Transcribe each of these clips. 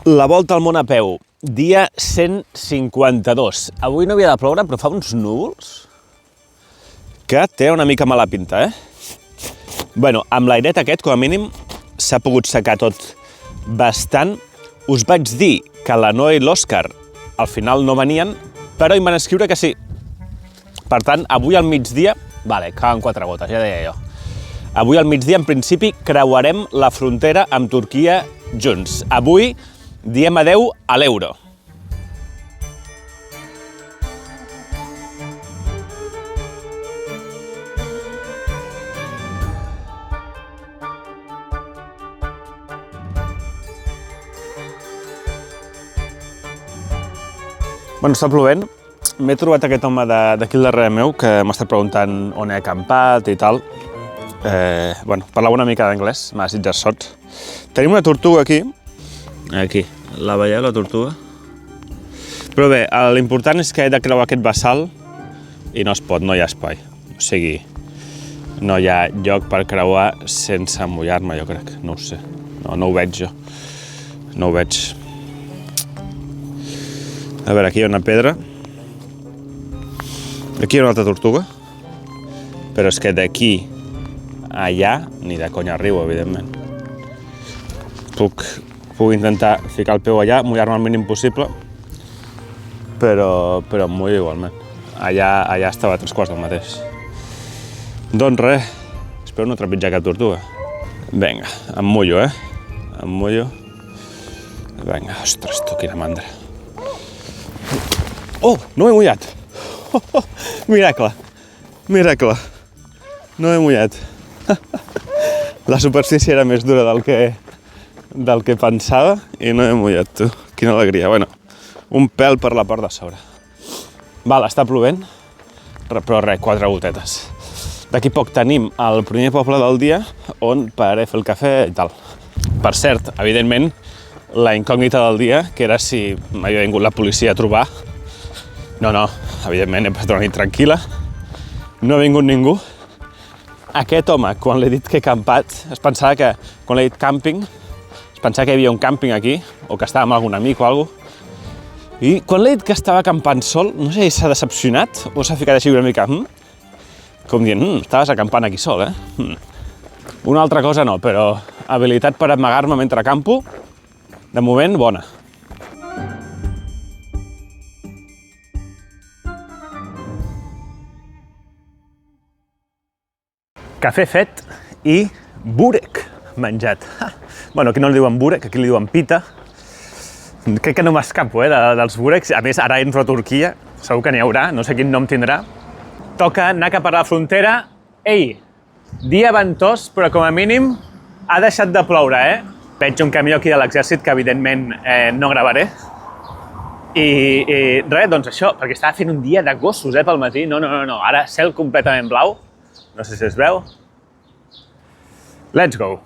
La volta al món a peu, dia 152. Avui no havia de ploure, però fa uns núvols que té una mica mala pinta, Bueno, amb l'airet aquest, com a mínim, s'ha pogut secar tot bastant. Us vaig dir que la Noe i l'Òscar al final no venien, però em van escriure que sí. Per tant, avui al migdia... Vale, cauen 4 gotes, ja deia jo. Avui al migdia, en principi, creuarem la frontera amb Turquia junts. Avui diem adeu a l'euro. Bueno, està plovent. M'he trobat aquest home d'aquí al darrere meu que m'ha estat preguntant on he acampat i tal. Bueno, parlava una mica d'anglès, m'ha desitjat sort. Tenim una tortuga aquí. Aquí, la veieu, la tortuga? Però bé, l'important és que he de creuar aquest bassal i no es pot, no hi ha espai. O sigui, no hi ha lloc per creuar sense mullar-me, jo crec. No ho sé, no ho veig jo. No ho veig. A veure, aquí hi ha una pedra. Aquí hi ha una altra tortuga. Però és que d'aquí a allà, ni de conya arribo, evidentment. Puc intentar ficar el peu allà, mullar-me el mínim possible, però em mullo igualment. Allà estava a 3 quarts del mateix. Doncs res, espero no trepitjar cap tortuga. Vinga, em mullo, Em mullo. Vinga, ostres, tu, quina mandra. Oh, no m'he mullat! Miracle! Miracle! No m'he mullat. La superfície era més dura del que pensava i no m'he mullat, tu. Quina alegria. Bueno, un pèl per la part de sobre. Val, està plovent, però res, 4 gotetes. D'aquí poc tenim el primer poble del dia on pararé a fer el cafè i tal. Per cert, evidentment, la incògnita del dia, que era si m'havia vingut la policia a trobar. No, evidentment he passat una nit tranquil·la. No ha vingut ningú. Aquest home, quan l'he dit que he campat, es pensava que, quan l'he dit càmping, es pensava que hi havia un càmping aquí, o que estava amb algun amic o alguna cosa. I quan l'he dit que estava acampant sol, no sé si s'ha decepcionat o s'ha ficat així una mica, com dient, estaves acampant aquí sol, Una altra cosa no, però habilitat per amagar-me mentre acampo, de moment, bona. Cafè fet i burek menjat. Bueno, aquí no li diuen burek, aquí li diuen pita. Crec que no m'escapo, dels bureks. A més, ara entro a Turquia, segur que n'hi haurà, no sé quin nom tindrà. Toca anar cap a la frontera. Ei, dia ventós, però com a mínim ha deixat de ploure, Veig un camió aquí de l'exèrcit que evidentment no gravaré. I res, doncs això, perquè estava fent un dia de gossos, pel matí. No, ara cel completament blau. No sé si es veu. Let's go!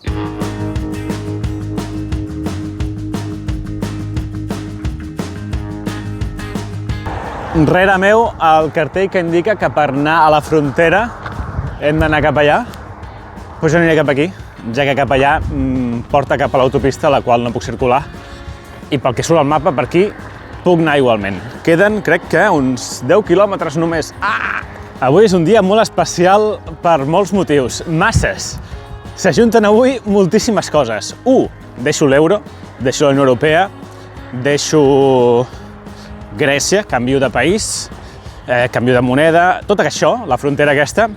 Rere meu, el cartell que indica que per anar a la frontera hem d'anar cap allà. Doncs jo aniré cap aquí, ja que cap allà porta cap a l'autopista, a la qual no puc circular. I pel que surt al mapa, per aquí, puc anar igualment. Queden, crec que, uns 10 quilòmetres només. Avui és un dia molt especial per molts motius, masses. S'ajunten avui moltíssimes coses. 1. Deixo l'euro, deixo la Unió Europea, deixo Grècia, canvio de país, canvio de moneda, tot això, la frontera aquesta.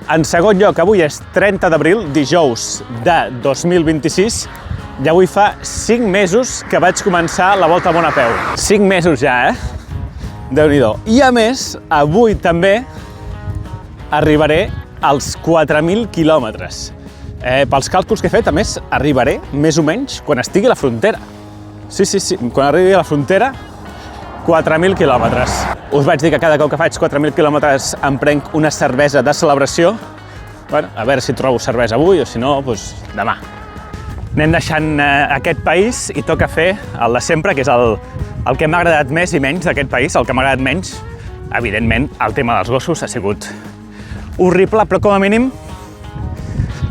En segon lloc, avui és 30 d'abril, dijous de 2026, i avui fa 5 mesos que vaig començar la volta al món a peu. 5 mesos ja, Déu-n'hi-do. I a més, avui també arribaré als 4.000 quilòmetres. Pels càlculs que he fet, a més, arribaré més o menys quan estigui a la frontera. Sí, quan arribi a la frontera, 4.000 quilòmetres. Us vaig dir que cada cop que faig 4.000 quilòmetres em prenc una cervesa de celebració. Bueno, a veure si trobo cervesa avui o si no, doncs demà. Anem deixant aquest país i toca fer el de sempre, que és el que m'ha agradat més i menys d'aquest país. El que m'ha agradat menys, evidentment, el tema dels gossos ha sigut horrible, però com a mínim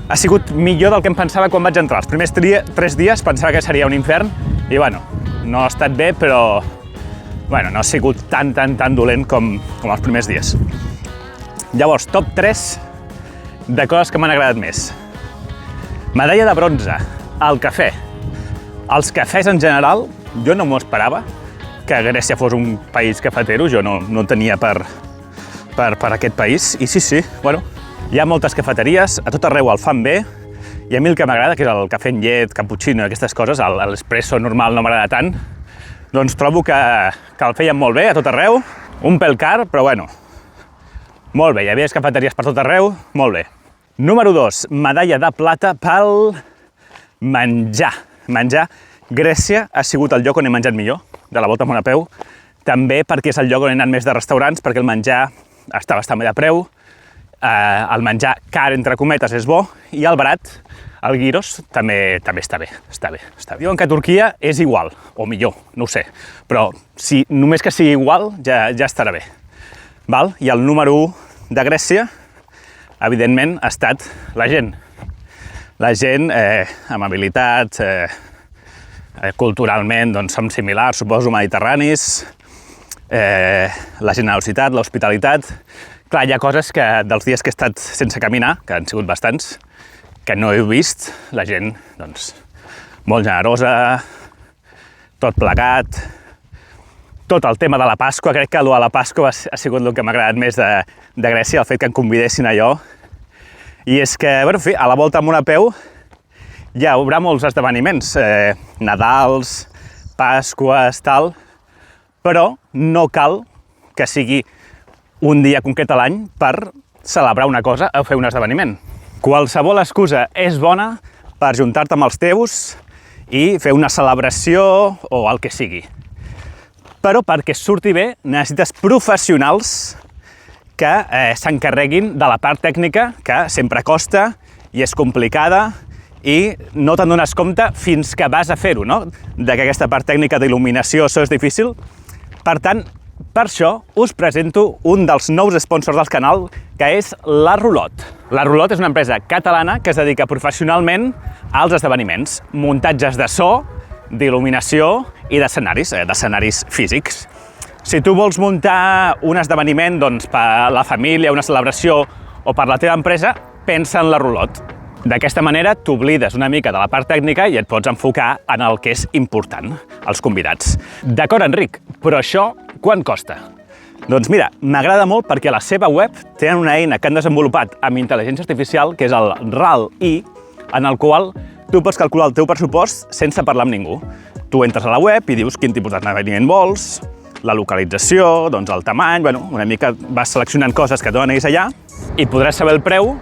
ha sigut millor del que em pensava quan vaig entrar. Els primers 3 dies pensava que seria un infern I bueno, no ha estat bé, però bueno, no ha sigut tan dolent com els primers dies. Llavors, top 3 de coses que m'han agradat més. Medalla de bronze, el cafè. Els cafès en general, jo no m'ho esperava, que Grècia fos un país cafetero, jo no tenia per aquest país. I sí, bueno, hi ha moltes cafeteries, a tot arreu el fan bé, i a mi el que m'agrada, que és el cafè amb llet, cappuccino, aquestes coses, l'espresso normal no m'agrada tant, doncs trobo que el feien molt bé a tot arreu, un pèl car, però bueno, molt bé, hi havia cafeteries per tot arreu, molt bé. Número 2, medalla de plata pel menjar. Grècia ha sigut el lloc on he menjat millor, de la volta al món a peu, també perquè és el lloc on he anat més de restaurants, perquè el menjar està bastant bé de preu, el menjar car, entre cometes, és bo, i el barat, el gyros, també està bé. Diuen que a Turquia és igual, o millor, no ho sé, però si només que sigui igual ja estarà bé. Val? I el número 1 de Grècia, evidentment, ha estat la gent. La gent, amabilitat, culturalment doncs, som similars, suposo, mediterranis, la generositat, l'hospitalitat. Clar, hi ha coses que dels dies que he estat sense caminar, que han sigut bastants, que no he vist, la gent, doncs, molt generosa, tot plegat. Tot el tema de la Pasqua, crec que el de la Pasqua ha sigut el que m'ha agradat més de Grècia, el fet que em convidessin a allò. I és que, bueno, en fi, a la volta al món a peu hi haurà molts esdeveniments, Nadals, Pasques, tal, però no cal que sigui un dia concret a l'any per celebrar una cosa o fer un esdeveniment. Qualsevol excusa és bona per juntar-te amb els teus i fer una celebració o el que sigui. Però perquè surti bé necessites professionals que s'encarreguin de la part tècnica, que sempre costa i és complicada i no te'n dones compte fins que vas a fer-ho, no? De que aquesta part tècnica d'il·luminació, això és difícil. Per tant, per això us presento un dels nous sponsors del canal, que és La Rulot. La Rulot és una empresa catalana que es dedica professionalment als esdeveniments, muntatges de so, d'il·luminació i d'escenaris físics. Si tu vols muntar un esdeveniment doncs, per a la família, una celebració o per la teva empresa, pensa en La Rulot. D'aquesta manera t'oblides una mica de la part tècnica i et pots enfocar en el que és important, els convidats. D'acord, Enric, però això quant costa? Doncs mira, m'agrada molt perquè a la seva web tenen una eina que han desenvolupat amb intel·ligència artificial, que és el RAL-I, en el qual tu pots calcular el teu pressupost sense parlar amb ningú. Tu entres a la web i dius quin tipus d'esdeveniment vols, la localització, doncs el tamany, bueno, una mica vas seleccionant coses que et donen ells allà i podràs saber el preu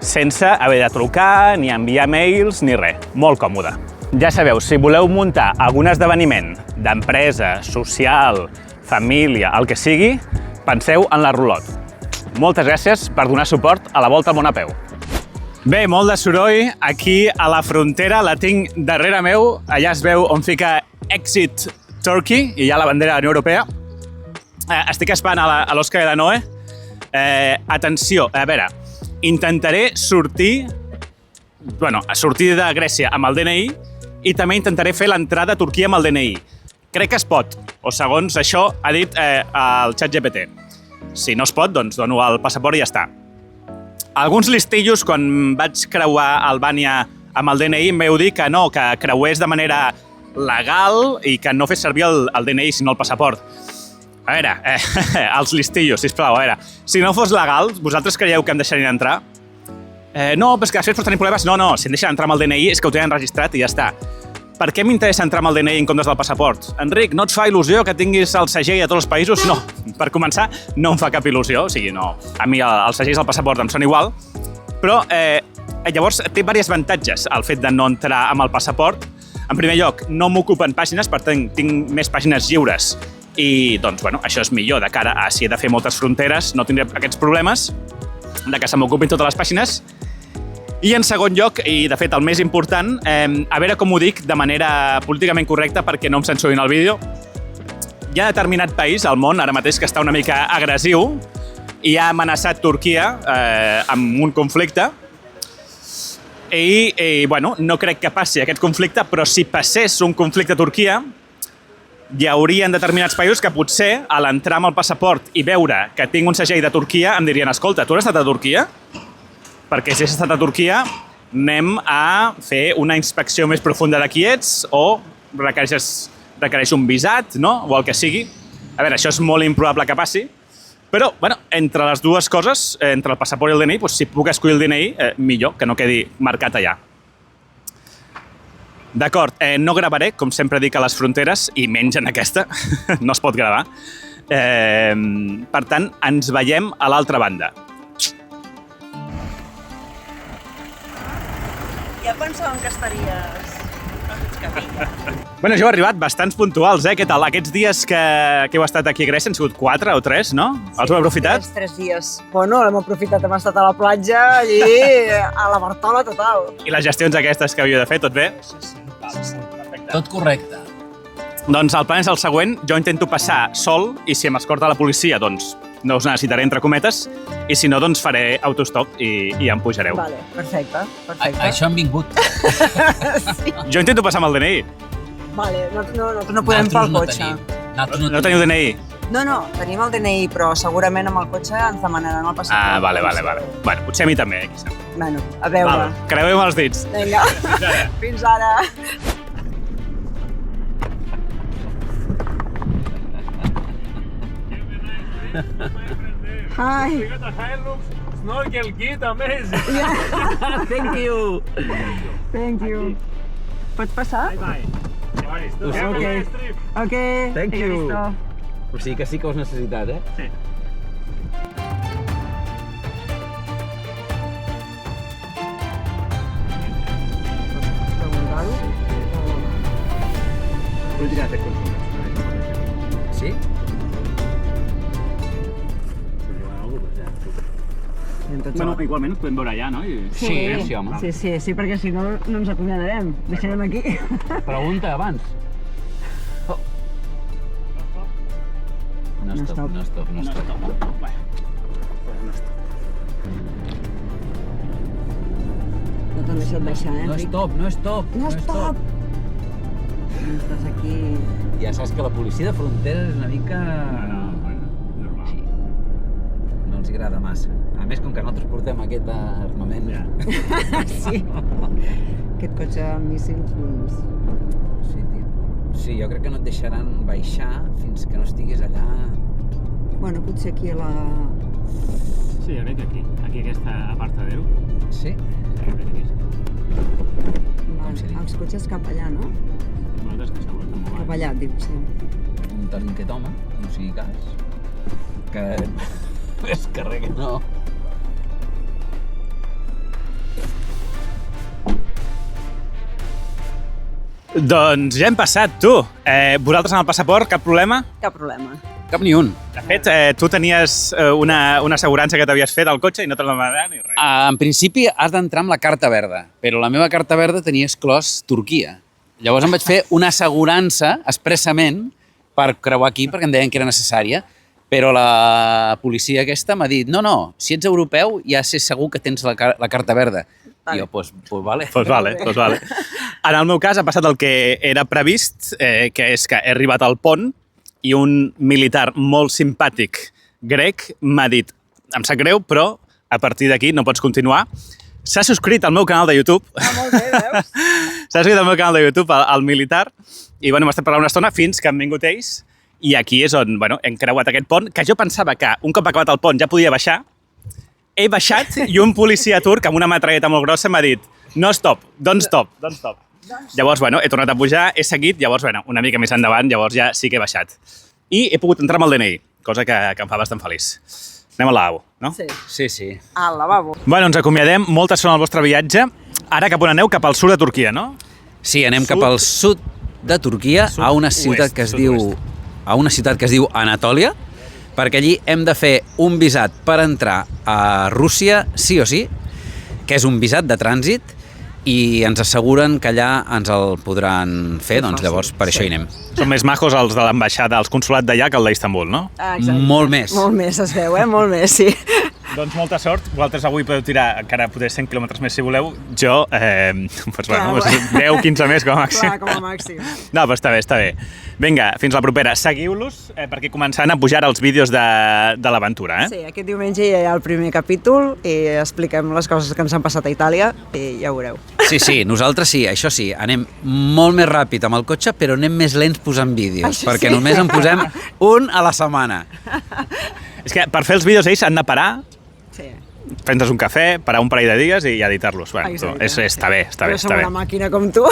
sense haver de trucar, ni enviar mails, ni res. Molt còmode. Ja sabeu, si voleu muntar algun esdeveniment d'empresa, social, família, el que sigui, penseu en La Rulot. Moltes gràcies per donar suport a la volta al món a peu. Bé, molt de soroll aquí a la frontera, la tinc darrere meu, allà es veu on fica Exit Turkey i hi ha la bandera de la Unió Europea. Estic esperant a l'Òscar i la Noe. Atenció, a veure, intentaré sortir de Grècia amb el DNI i també intentaré fer l'entrada a Turquia amb el DNI. Crec que es pot, o segons això ha dit el ChatGPT. Si no es pot, doncs dono el passaport i ja està. Alguns listillos, quan vaig creuar Albània amb el DNI, em vau dir que no, que creués de manera legal i que no fes servir el DNI, sinó el passaport. A veure, els listillos, sisplau, a veure, si no fos legal, vosaltres creieu que em deixarien entrar? No, però és que després pots tenir problemes. No, si em deixen entrar amb el DNI és que ho tenen registrat i ja està. Per què m'interessa entrar amb el DNI en comptes del passaport? Enric, no et fa il·lusió que tinguis el segell a tots els països? No, per començar, no em fa cap il·lusió, o sigui, no. A mi els segells del passaport em són igual, però llavors té diversos avantatges el fet de no entrar amb el passaport. En primer lloc, no m'ocupen pàgines, per tant, tinc més pàgines lliures i, doncs, bueno, això és millor de cara a si he de fer moltes fronteres, no tindré aquests problemes de que se m'ocupin totes les pàgines. I en segon lloc, i de fet el més important, a veure com ho dic de manera políticament correcta perquè no em censurin el vídeo, hi ha determinat país al món ara mateix que està una mica agressiu i ha amenaçat Turquia amb un conflicte. I bueno, no crec que passi aquest conflicte, però si passés un conflicte a Turquia, hi haurien determinats països que potser, a l'entrar amb el passaport i veure que tinc un segell de Turquia, em dirien, escolta, tu has estat a Turquia? Perquè si has estat a Turquia, anem a fer una inspecció més profunda de qui ets o requereix un visat, no? O el que sigui. A veure, això és molt improbable que passi, però, bueno, entre les dues coses, entre el passaport i el DNI, doncs, si puc escollir el DNI, millor, que no quedi marcat allà. D'acord, no gravaré, com sempre dic, a les fronteres, i menys en aquesta, no es pot gravar. Per tant, ens veiem a l'altra banda. Ja pensàvem que estaries a mig camí. Bueno, jo he arribat bastants puntuals, Què tal? Aquests dies que heu estat aquí a Grècia han sigut 4 o 3, no? Els heu aprofitat? 3 dies. Bueno, l'hem aprofitat, hem estat a la platja, allí, a la Bartola total. I les gestions aquestes que havíeu de fer, tot bé? Sí. Perfecte. Tot correcte. Doncs el plan és el següent, jo intento passar sol i si m'escorta la policia, doncs no us necessitaré entre cometes i si no, doncs faré autostop i ja em pujareu. Vale, perfecte. Això hem vingut. Sí. Jo intento passar amb el DNI. Vale, no podem pel cotxe. No teniu DNI? No, tenim el DNI, però segurament amb el cotxe ens demanaran el passaport. Ah, vale. Bueno, potser a mi també, qui sap. Bueno, a veure. Val, creueu els dits. Vinga, fins ara. Hi. We got a Hilux snorkel kit, amazing. Thank you. Thank you. Pots passar? Bye. Okay. Okay. Thank you. Listo. O sigui que sí que ho has necessitat, Sí. Sí? Bueno, igualment ens podem veure allà, no? Sí, home. Sí, perquè si no, no ens acomiadarem. Deixarem aquí. Pregunta abans. Oh. No stop. No t'han deixat baixar, No Enric? stop. No stop! Estàs aquí... Ja saps que la policia de fronteres és una mica... normal. Sí. No els agrada massa. A més, com que nosaltres portem aquest armament... Ja. Sí. Aquest cotxe amb míssils, doncs... Sí, tio. Sí, jo crec que no et deixaran baixar fins que no estiguis allà... Bueno, potser aquí a la... Sí, jo crec que aquí. Aquí aquesta apartadero. Sí? Jo crec que aquí. Vale, seria? els cotxes cap allà, no? Nosaltres que segur que Cap allà, diu, sí. Un talinquet home, no sigui cas. Que... es carrega, no. Doncs ja hem passat, tu. Vosaltres amb el passaport, cap problema? Cap problema. Cap ni un. De fet, tu tenies una assegurança que t'havies fet al cotxe i no te la van ni res. En principi has d'entrar amb la carta verda, però la meva carta verda tenia exclòs Turquia. Llavors em vaig fer una assegurança expressament per creuar aquí perquè em deien que era necessària, però la policia aquesta m'ha dit no, si ets europeu ja sé segur que tens la carta verda. I jo, pues vale. Doncs vale. En el meu cas ha passat el que era previst, que és que he arribat al pont i un militar molt simpàtic grec m'ha dit em sap greu, però a partir d'aquí no pots continuar. S'ha subscrit al meu canal de YouTube. Ah, molt bé, veus? S'ha subscrit al meu canal de YouTube, al militar, i bueno, hem estat parlant una estona fins que han vingut ells i aquí és on hem creuat aquest pont, que jo pensava que un cop acabat el pont ja podia baixar. He baixat i un policia turc amb una metralleta molt grossa m'ha dit no stop, don't stop. Llavors, he tornat a pujar, he seguit, llavors, una mica més endavant, llavors ja sí que he baixat. I he pogut entrar amb el DNI, cosa que em fa bastant feliç. Anem al lavabo, no? Sí. Sí. Al lavabo. Bueno, ens acomiadem, moltes són el vostre viatge. Ara cap on aneu? Cap al sud de Turquia, no? Sí, anem cap al sud de Turquia, a una ciutat que es diu Anatòlia, perquè allí hem de fer un visat per entrar a Rússia, sí o sí, que és un visat de trànsit, i ens asseguren que allà ens el podran fer, doncs llavors per això hi anem. Són més majos els de l'ambaixada, els consulats d'allà que el d'Istanbul, no? Ah, exacte. Molt més. Molt més, es veu, molt més, sí. Doncs molta sort. Vosaltres avui podeu tirar encara potser 100 quilòmetres més si voleu. Jo, doncs bueno, 10-15 més com a màxim. Clar, com a màxim. No, però està bé, està bé. Vinga, fins la propera. Seguiu-los perquè començaran a pujar els vídeos de l'aventura, eh? Sí, aquest diumenge ja hi ha el primer capítol i expliquem les coses que ens han passat a Itàlia i ja ho veureu. Sí, nosaltres sí, això sí, anem molt més ràpid amb el cotxe, però anem més lents posant vídeos, Això perquè sí. només en posem un a la setmana. És que per fer els vídeos ells han de parar, Sí. prendre's un cafè, parar un parell de dies i editar-los. Bueno, Exacte. està bé, està bé, Però som està bé. una màquina com tu.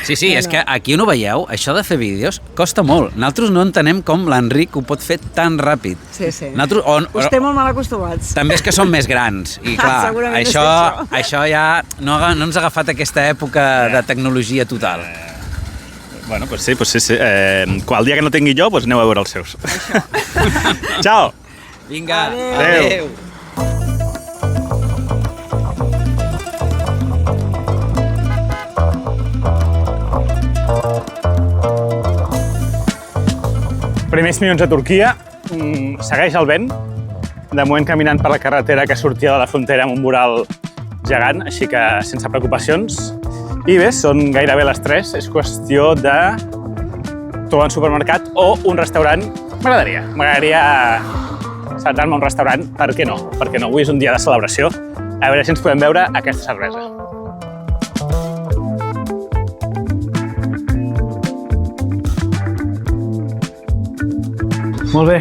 Sí, és que aquí on ho veieu, això de fer vídeos costa molt. Nosaltres no entenem com l'Enric ho pot fer tan ràpid. Sí, sí. Nosaltres, Us té molt mal acostumats. també és que som més grans i clar, Segurament és això ja no ens ha agafat aquesta època de tecnologia total. Bueno, pues sí. El dia que no tingui jo, pues aneu a veure els seus. Ciao! Vinga, Adéu. Primers minuts a Turquia, segueix el vent, de moment caminant per la carretera que sortia de la frontera amb un mural gegant, així que sense preocupacions. I bé, són gairebé les 3, és qüestió de trobar un supermercat o un restaurant. M'agradaria centrar-me en un restaurant, per què no? Perquè no, avui és un dia de celebració. A veure si ens podem veure aquesta cervesa. Molt bé,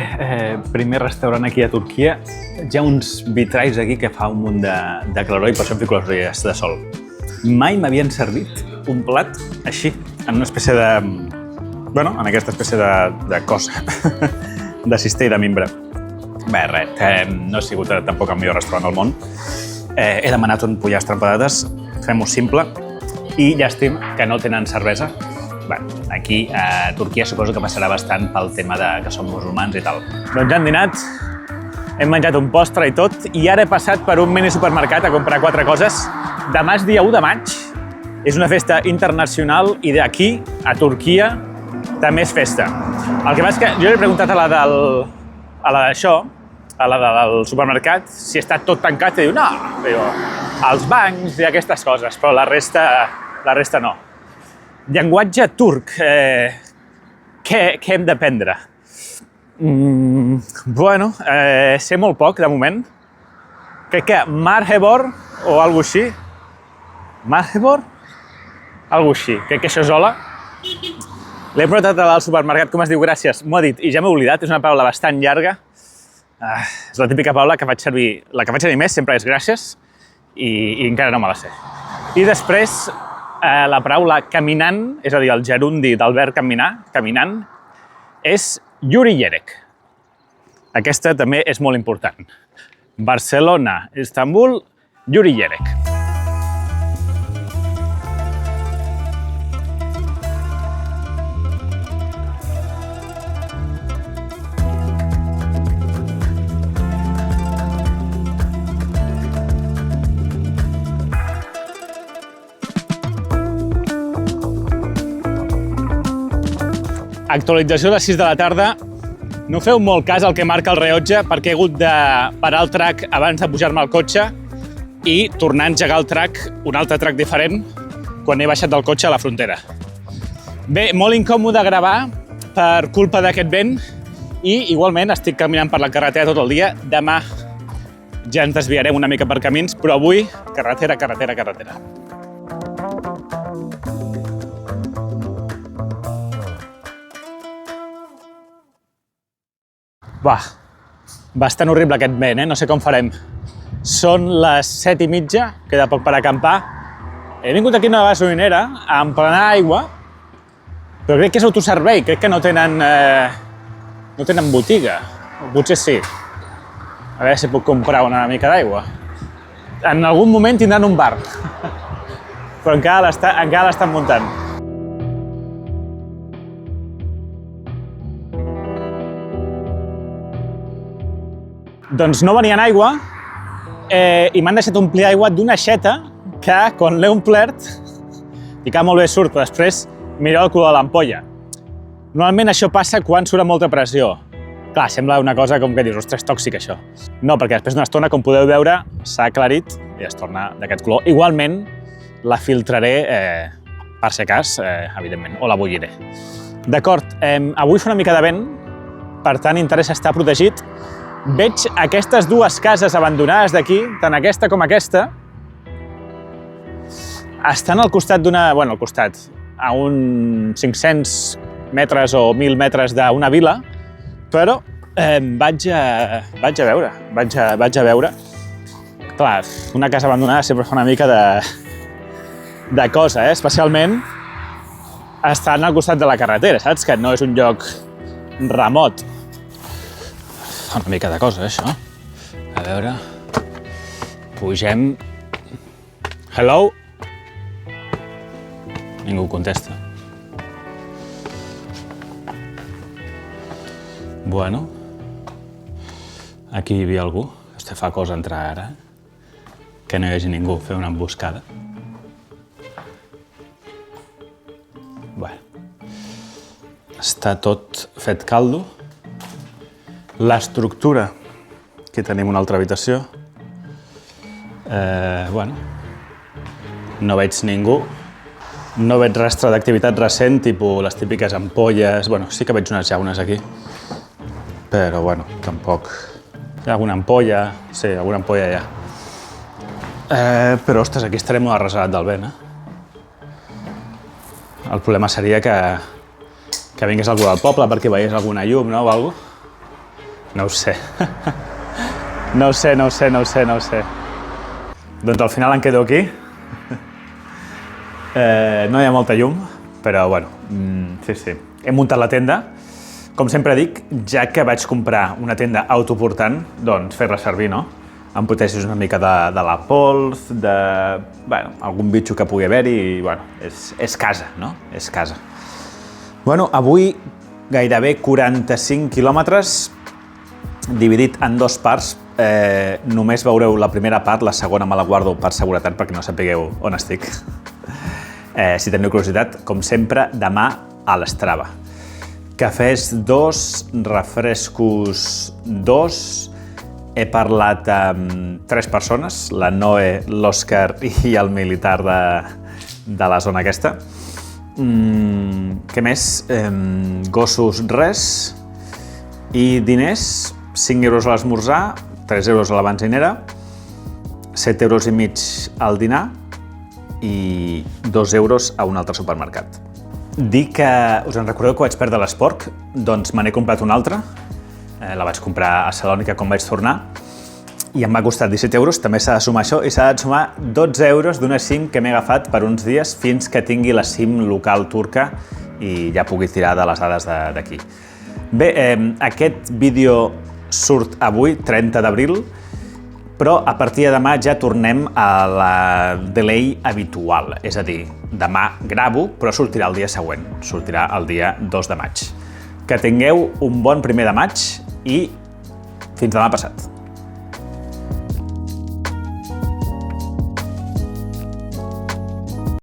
primer restaurant aquí a Turquia. Hi ha uns vitralls aquí que fa un munt de claror i per això em fico les ulleres de sol. Mai m'havien servit un plat així, en una espècie de... Bueno, en aquesta espècie de cosa, de cistell de mimbre. Bé, res, no ha sigut tampoc el millor restaurant del món. He demanat un pollastre amb patates, fem-ho simple, i llàstim que no tenen cervesa. Bé, aquí a Turquia suposo que passarà bastant pel tema de que som musulmans i tal. Doncs ja hem dinat, hem menjat un postre i tot, i ara he passat per un mini supermercat a comprar 4 coses. Demà és dia 1 de maig, és una festa internacional i d'aquí, a Turquia, també és festa. El que passa és que jo li he preguntat a la del supermercat, si està tot tancat, i diu, no, els bancs i aquestes coses, però la resta no. Llenguatge turc, què hem d'aprendre? Bueno, sé molt poc, de moment. Crec que marhebor o alguna cosa així. Marhebor? Alguna cosa així. Crec que això és hola. L'he preguntat al supermercat com es diu gràcies. M'ho ha dit i ja m'he oblidat, és una paraula bastant llarga. És la típica paraula que faig servir, la que faig servir més sempre és gràcies i encara no me la sé. I després, la paraula caminant, és a dir, el gerundi del verb caminar, caminant, és Yuri Yerek. Aquesta també és molt important. Barcelona, Istanbul, Yuri Yerek. Actualització a les 6 de la tarda. No feu molt cas al que marca el rellotge perquè he hagut de parar el track abans de pujar-me al cotxe i tornar a engegar el track, un altre track diferent, quan he baixat del cotxe a la frontera. Bé, molt incòmode gravar per culpa d'aquest vent i igualment estic caminant per la carretera tot el dia. Demà ja ens desviarem una mica per camins, però avui carretera. Bastant horrible aquest vent, no sé com farem. Són les 7:30, queda poc per acampar. He vingut aquí a una gasolinera a emplenar aigua, però crec que és autoservei, crec que no tenen botiga, o potser sí. A veure si puc comprar una mica d'aigua. En algun moment tindran un bar, però encara l'estan muntant. Doncs no venien aigua i m'han deixat omplir aigua d'una aixeta que, quan l'he omplert, ficava molt bé surt, però després mireu el color de l'ampolla. Normalment això passa quan surt a molta pressió. Clar, sembla una cosa com que dius, ostres, tòxic això. No, perquè després d'una estona, com podeu veure, s'ha aclarit i es torna d'aquest color. Igualment, la filtraré per si cas, evidentment, o la bulliré. D'acord, avui fa una mica de vent, per tant interessa estar protegit. Veig aquestes dues cases abandonades d'aquí, tant aquesta com aquesta, estan al costat d'una... Bueno, al costat, a uns 500 metres o 1.000 metres d'una vila, però vaig a veure. Clar, una casa abandonada sempre fa una mica de cosa, especialment estant al costat de la carretera, saps? Que no és un lloc remot. Fa una mica de cosa, això. A veure... Pugem... Hello? Ningú contesta. Bueno, aquí hi havia algú. Este fa cosa entrar ara. Que no hi hagi ningú, fer una emboscada. Bueno, està tot fet caldo. L'estructura, aquí tenim una altra habitació. Bueno, no veig ningú. No veig rastre d'activitat recent, tipus les típiques ampolles. Bueno, sí que veig unes llaunes aquí. Però, bueno, tampoc... Hi ha alguna ampolla... Sí, alguna ampolla hi ha. Però, ostres, aquí estarem molt arrasadat del vent, El problema seria que vingués algú del poble perquè veiés alguna llum, no? O alguna cosa. No ho sé. No ho sé. Doncs al final em quedo aquí. No hi ha molta llum, però, bueno, sí. He muntat la tenda. Com sempre dic, ja que vaig comprar una tenda autoportant, doncs fer-la servir, no? Em protegeix una mica de la pols, algun bitxo que pugui haver-hi i, bueno, és casa, no? És casa. Bueno, avui gairebé 45 quilòmetres, dividit en dues parts. Només veureu la primera part, la segona me la guardo per seguretat perquè no sapigueu on estic. Si teniu curiositat, com sempre, demà a l'Strava. Cafès 2, refrescos 2. He parlat amb 3 persones, la Noe, l'Òscar i el militar de la zona aquesta. Què més? Gossos res. I diners, 5 euros a l'esmorzar, 3 euros a la benzinera, 7 euros i mig al dinar i 2 euros a un altre supermercat. Dir que us en recordeu que vaig perdre l'Esporc? Doncs me n'he comprat una altra. La vaig comprar a Salònica quan vaig tornar i em va costar 17 euros. També s'ha de sumar això i s'ha de sumar 12 euros d'una SIM que m'he agafat per uns dies fins que tingui la SIM local turca i ja pugui tirar de les dades d'aquí. Bé, aquest vídeo surt avui, 30 d'abril, però a partir de demà ja tornem a la delay habitual. És a dir, demà gravo, però sortirà el dia següent. Sortirà el dia 2 de maig. Que tingueu un bon 1 de maig i fins demà passat.